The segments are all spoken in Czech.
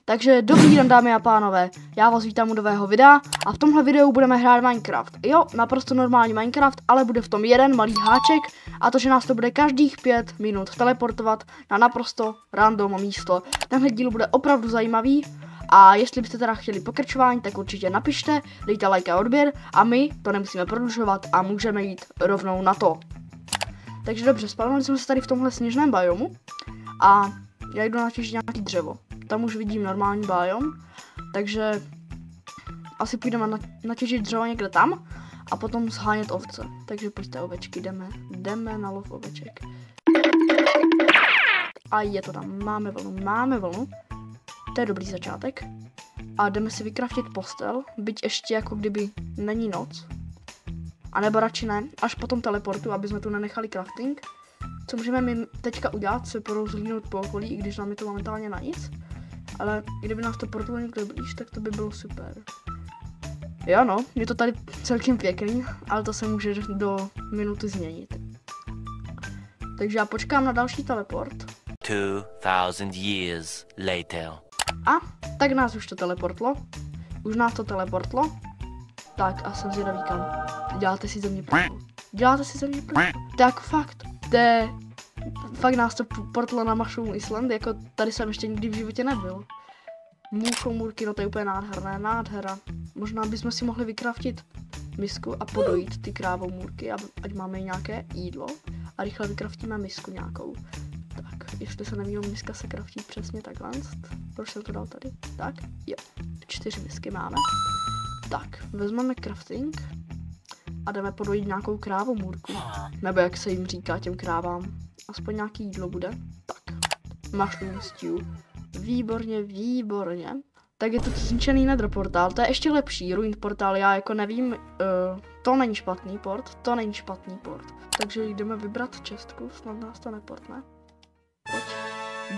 Takže dobrý den, dámy a pánové, já vás vítám u nového videa a v tomhle videu budeme hrát Minecraft. Jo, naprosto normální Minecraft, ale bude v tom jeden malý háček a to, že nás to bude každých 5 minut teleportovat na naprosto random místo. Tenhle díl bude opravdu zajímavý a jestli byste teda chtěli pokračování, tak určitě napište, dejte like a odběr a my to nemusíme prodlužovat a můžeme jít rovnou na to. Takže dobře, spavnili jsme se tady v tomhle sněžném biomu a já jdu natěžit nějaký dřevo. Tam už vidím normální biom, takže asi půjdeme natěžit dřevo někde tam a potom shánět ovce. Takže pojďte ovečky, jdeme na lov oveček. A je to tam, máme vlnu. To je dobrý začátek. A jdeme si vykraftit postel, byť ještě jako kdyby není noc. A nebo radši ne, až potom teleportu, aby jsme tu nenechali crafting. Co můžeme my teďka udělat, se porozhlídnout po okolí, i když nám je to momentálně na nic. Ale kdyby nás to portalo někdo blíž, tak to by bylo super. Jo no, je to tady celkem pěkný, ale to se může do minuty změnit. Takže já počkám na další teleport. 2000 years later. A tak nás už to teleportlo. Už nás to teleportlo. Tak a jsem zvědavý kam. Děláte si ze mě průchod. Tak fakt. Fakt nás to portlo na Mushroom Island, jako tady jsem ještě nikdy v životě nebyl. Můrky, no to je úplně nádhera. Možná bychom si mohli vykraftit misku a podojit ty krávomůrky, ať máme nějaké jídlo. A rychle vykraftíme misku nějakou. Tak, jestli se nemýlím, miska se kraftí přesně takhle. Proč jsem to dal tady? Tak, jo. 4 misky máme. Tak, vezmeme crafting a jdeme podojit nějakou krávomůrku. Nebo jak se jim říká těm krávám. Aspoň nějaký jídlo bude. Tak, mushroom stew. Výborně. Tak je to zničený nether portál, to je ještě lepší, ruined portál, já jako nevím, to není špatný port. Takže jdeme vybrat čestku, snad nás to neportne. Pojď.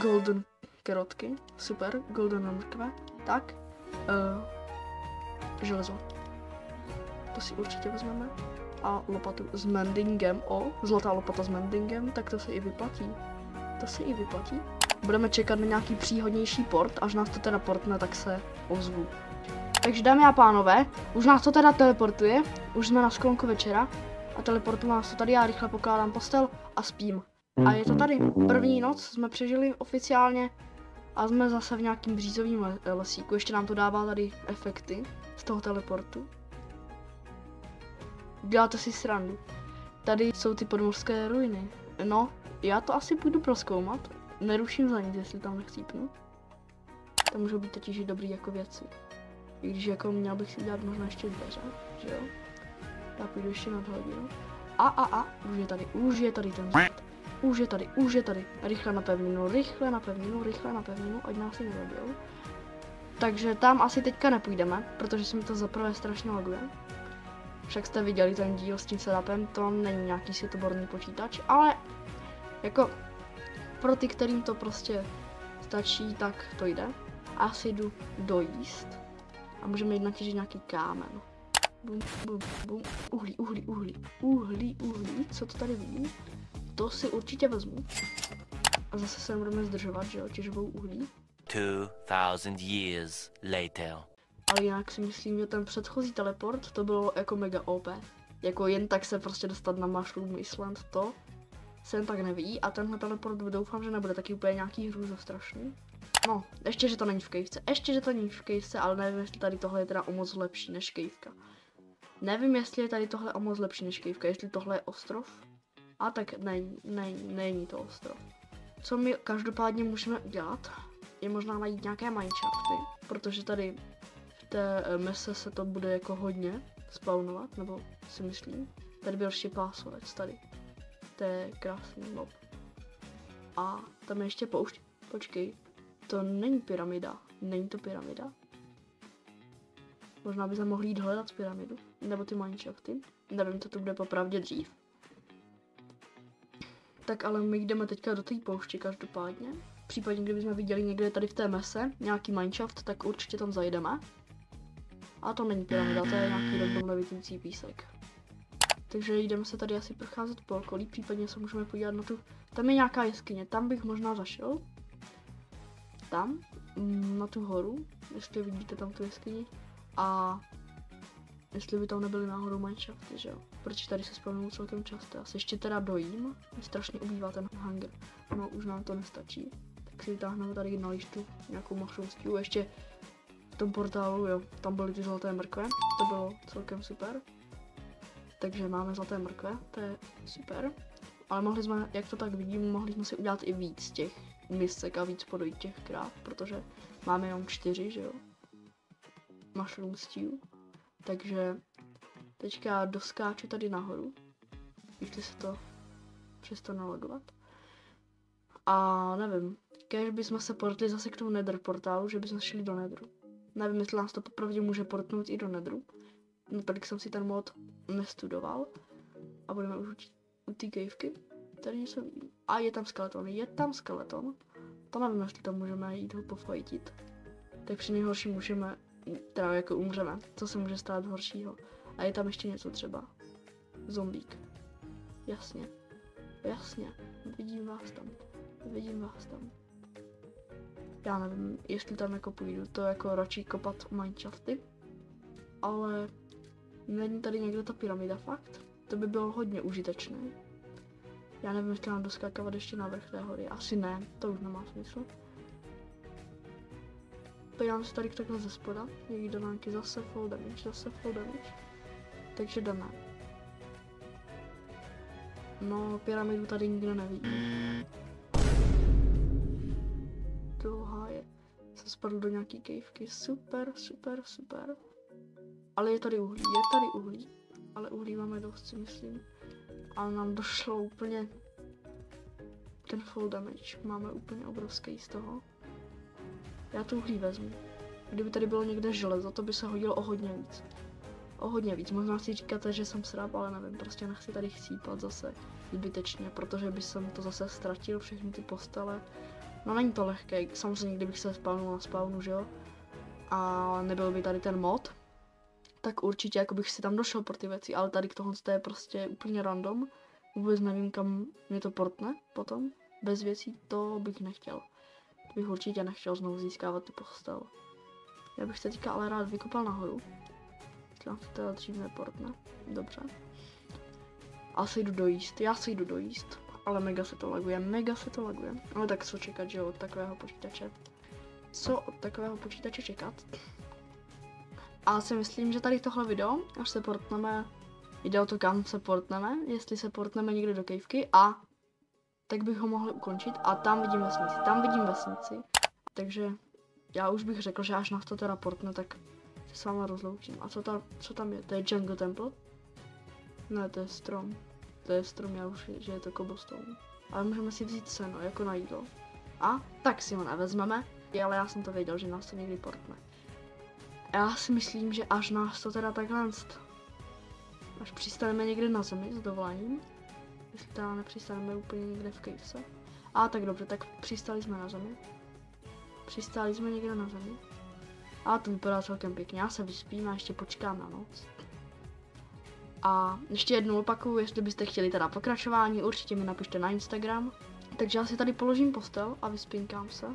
Golden karotky, super, golden mrkve, tak, železo. To si určitě vezmeme. A lopatu s mendingem, zlatá lopata s mendingem, tak to se i vyplatí. Budeme čekat na nějaký příhodnější port, až nás to teda portne, tak se ozvu. Takže dámy a pánové, už nás to teda teleportuje, už jsme na sklonku večera a teleportuje nás to tady, já rychle pokládám postel a spím. A je to tady, první noc jsme přežili oficiálně a jsme zase v nějakým břízovým lesíku, ještě nám to dává tady efekty z toho teleportu. Děláte si srandu. Tady jsou ty podmořské ruiny. No, já to asi půjdu prozkoumat. Neruším za nic, jestli tam nechcípnu. To můžou být totiž dobrý jako věci. I když jako měl bych si dělat možná ještě dveře, že jo? Já půjdu ještě nad hodinu. Už je tady ten zad. Už je tady. Rychle na pevninu, ať nás si nezabijou. Takže tam asi teďka nepůjdeme, protože se mi to zaprvé strašně laguje. Však jste viděli ten díl s tím setupem, to není nějaký světoborný počítač, ale jako pro ty, kterým to prostě stačí, tak to jde. Asi jdu dojíst a můžeme jít natěžit nějaký kámen. Bum. Uhlí, co to tady vidím? To si určitě vezmu. A zase se budeme zdržovat, že jo, těžbou uhlí. 2000 years later. Ale jinak si myslím, že ten předchozí teleport, to bylo jako mega OP. Jako jen tak se prostě dostat na Mushroom Island, to se jen tak neví. A tenhle teleport doufám, že nebude taky úplně nějaký hrůzostrašný. No, ještě, že to není v kejvce, ale nevím, jestli tady tohle je teda o moc lepší než kejvka. Jestli tohle je ostrov. A tak není to ostrov. Co my každopádně můžeme udělat, je možná najít nějaké mineshafty, protože tady v té mese se to bude jako hodně spawnovat, nebo si myslím. Tady byl štěpásovec, tady. To je krásný mob. A tam je ještě poušť. Počkej, to není pyramida. Možná by se mohli jít hledat pyramidu, nebo ty mineshafty. Nevím, co to bude popravdě dřív. Tak ale my jdeme teďka do té pouště každopádně. Případně, kdybychom viděli někde tady v té mese nějaký mineshaft, tak určitě tam zajdeme. A to není pyramida, to je nějaký random levitující písek. Takže jdeme se tady asi procházet po okolí, případně se můžeme podívat na tu... Tam je nějaká jeskyně, tam bych možná zašel. Tam. na tu horu, jestli vidíte tam tu jeskyni. A jestli by tam nebyly náhodou mineshafty, že jo? Protože tady se spawnují celkem často. Já se ještě teda dojím, mě strašně ubývá ten hunger. No, už nám to nestačí. Tak si vytáhneme tady na lištu nějakou mushroomstiu. Ještě v tom portálu, jo, tam byly ty zlaté mrkve, to bylo celkem super. Takže máme zlaté mrkve, to je super. Ale mohli jsme, jak to tak vidím, mohli jsme si udělat i víc těch misek a víc podojit těch kráv, protože máme jenom 4, že jo? Mushroom stew. Takže teďka doskáču tady nahoru. Ještě se to přestane lagovat. A nevím, když bychom se portli zase k tomu nether portálu, že bychom šli do netheru. Nevím, jestli nás to popravdě může portnout i do netheru. No, tak jsem si ten mod nestudoval. A budeme už u té caveky. Tady něco... A je tam skeleton. To nevím, jestli tam můžeme jít ho pofajtit. Tak při nejhorším můžeme, teda jako umřeme. Co se může stát horšího. A je tam ještě něco třeba. Zombík. Jasně. Vidím vás tam. Já nevím, jestli tam jako půjdu, to jako radši kopat mineshafty. Ale není tady někde ta pyramida fakt? To by bylo hodně užitečné. Já nevím, jestli mám doskákávat ještě na vrch té hory. Asi ne, to už nemá smysl. Podívám se tady takhle ze spoda. Někdo nějaký zase full damage. Takže jdeme. No, pyramidu tady nikdo nevidí. Dlouhá je. Jsem spadl do nějaký cavky. Super. Ale je tady uhlí. Ale uhlí máme dost, si myslím. Ale nám došlo úplně ten full damage. Máme úplně obrovský z toho. Já to uhlí vezmu. Kdyby tady bylo někde železo, to by se hodilo o hodně víc. Možná si říkáte, že jsem srab, ale nevím, prostě nechci tady chcípat zase zbytečně, protože by jsem to zase ztratil, všechny ty postele. No není to lehké, samozřejmě kdybych se spawnul na spawnu, že jo? A nebyl by tady ten mod, tak určitě jako bych si tam došel pro ty věci, ale tady k tohle je prostě úplně random. Vůbec nevím, kam mě to portne potom. Bez věcí to bych nechtěl. To bych určitě nechtěl znovu získávat tu postel. Já bych se teďka ale rád vykopal nahoru. Tam se teda dřív neportne. Dobře. Já se jdu dojíst. Ale mega se to laguje. Ale tak co čekat, že jo, od takového počítače. Co od takového počítače čekat? A si myslím, že tady tohle video, až se portneme, jde o to, kam se portneme, jestli se portneme někde do caveky a tak bych ho mohl ukončit a tam vidím vesnici. Takže já už bych řekl, že až nás to teda portne, tak se s váma rozloučím. A co tam je? To je Jungle Temple? Ne, to je strom. Já už, že je to cobblestone. Ale můžeme si vzít seno, jako na jídlo. A tak si ho nevezmeme, ale já jsem to věděl, že nás to někdy portne. Já si myslím, že až nás to teda takhle, až přistaneme někde na zemi s dovolením, jestli teda nepřistaneme úplně někde v cavese. A tak dobře, tak přistali jsme na zemi. Někde na zemi. A to vypadá celkem pěkně, já se vyspím a ještě počkám na noc. A ještě jednou opakuju, jestli byste chtěli teda pokračování, určitě mi napište na Instagram. Takže já si tady položím postel a vyspinkám se.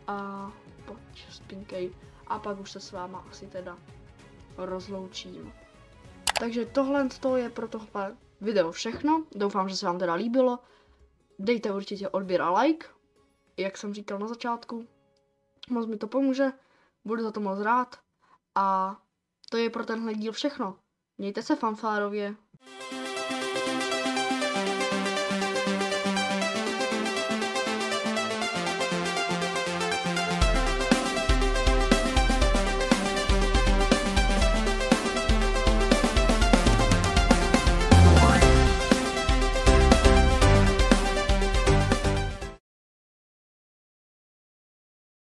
A pojď, spinkej. A pak už se s váma asi teda rozloučím. Takže tohle je pro tohle video všechno. Doufám, že se vám teda líbilo. Dejte určitě odběr a like. Jak jsem říkal na začátku. Moc mi to pomůže. Budu za to moc rád. A to je pro tenhle díl všechno. Mějte se fanfárově.